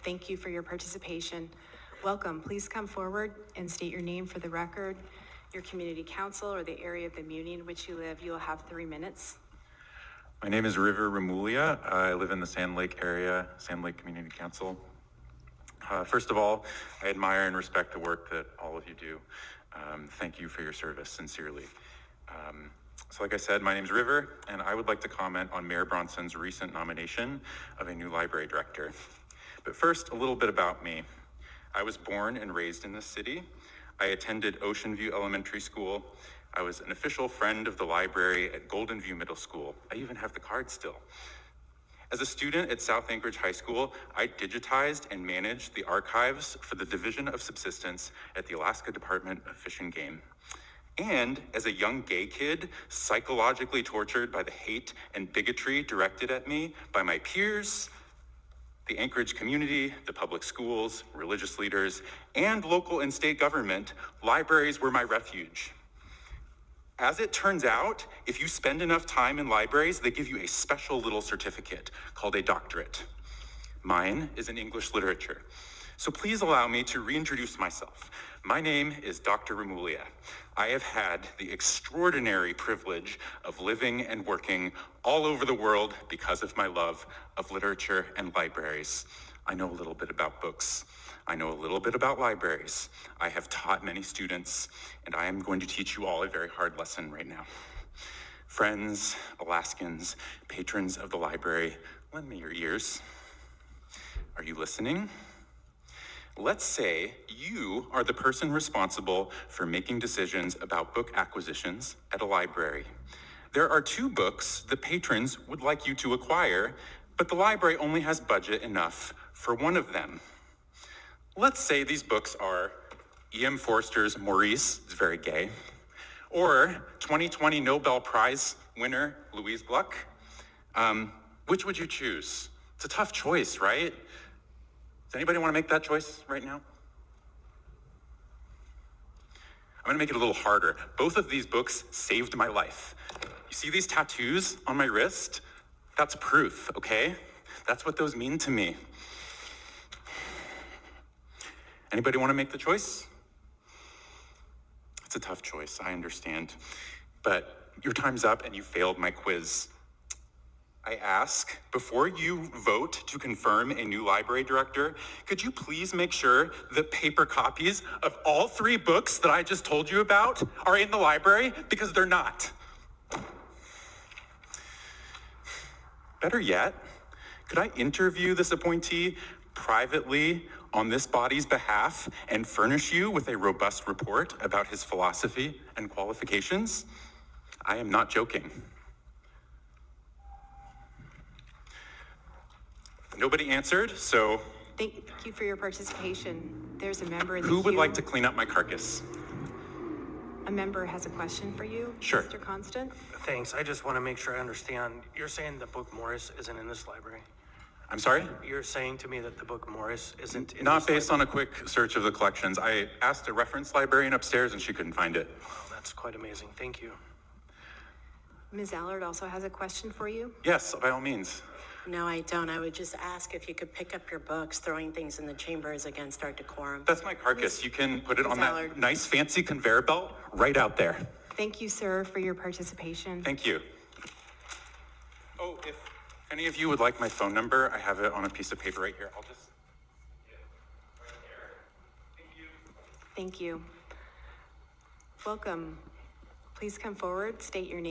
Thank you for your participation. Welcome. Please come forward and state your name for the record, your community council, or the area of the muni in which you live. You will have 3 minutes. My name is River Remulia. I live in the Sand Lake area, Sand Lake Community Council. First of all, I admire and respect the work that all of you do. Thank you for your service, sincerely. So like I said, my name is River, and I would like to comment on Mayor Bronson's recent nomination of a new library director. But first, a little bit about me. I was born and raised in this city. I attended Ocean View Elementary School. I was an official friend of the library at Golden View Middle School. I even have the card still. As a student at South Anchorage High School, I digitized and managed the archives for the Division of Subsistence at the Alaska Department of Fish and Game. And as a young gay kid, psychologically tortured by the hate and bigotry directed at me by my peers, the Anchorage community, the public schools, religious leaders, and local and state government, libraries were my refuge. As it turns out, if you spend enough time in libraries, they give you a special little certificate called a doctorate. Mine is in English literature. So please allow me to reintroduce myself. My name is Dr. Remulia. I have had the extraordinary privilege of living and working all over the world because of my love of literature and libraries. I know a little bit about books. I know a little bit about libraries. I have taught many students, and I am going to teach you all a very hard lesson right now. Friends, Alaskans, patrons of the library, lend me your ears. Are you listening? Let's say you are the person responsible for making decisions about book acquisitions at a library. There are 2 books the patrons would like you to acquire, but the library only has budget enough for one of them. Let's say these books are E.M. Forster's Maurice, it's very gay, or 2020 Nobel Prize winner Louise Gluck. Which would you choose? It's a tough choice, right? Does anybody want to make that choice right now? I'm going to make it a little harder. Both of these books saved my life. You see these tattoos on my wrist? That's proof, okay? That's what those mean to me. Anybody want to make the choice? It's a tough choice, I understand. But your time's up and you failed my quiz. I ask, before you vote to confirm a new library director, could you please make sure that paper copies of all 3 books that I just told you about are in the library? Because they're not. Better yet, could I interview this appointee privately on this body's behalf and furnish you with a robust report about his philosophy and qualifications? I am not joking. Nobody answered, so... Thank you for your participation. There's a member in the Who would queue. like to clean up my carcass? A member has a question for you, Sure. Mr. Constant. Thanks. I just want to make sure I understand. You're saying the book Morris isn't in this library? I'm sorry? You're saying to me that the book Morris isn't in Not this based on a quick search of the collections. I asked a reference librarian upstairs and she couldn't find it. Wow, that's quite amazing. Thank you. Ms. Allard also has a question for you. Yes, by all means. No, I don't. I would just ask if you could pick up your books. Throwing things in the chamber is against our decorum. That's my carcass. You can put it on that Allard. nice fancy conveyor belt right out there. Thank you, sir, for your participation. Thank you. Oh, if any of you would like my phone number, I have it on a piece of paper right here. I'll just get it right there. Thank you. Thank you. Welcome. Please come forward, state your name.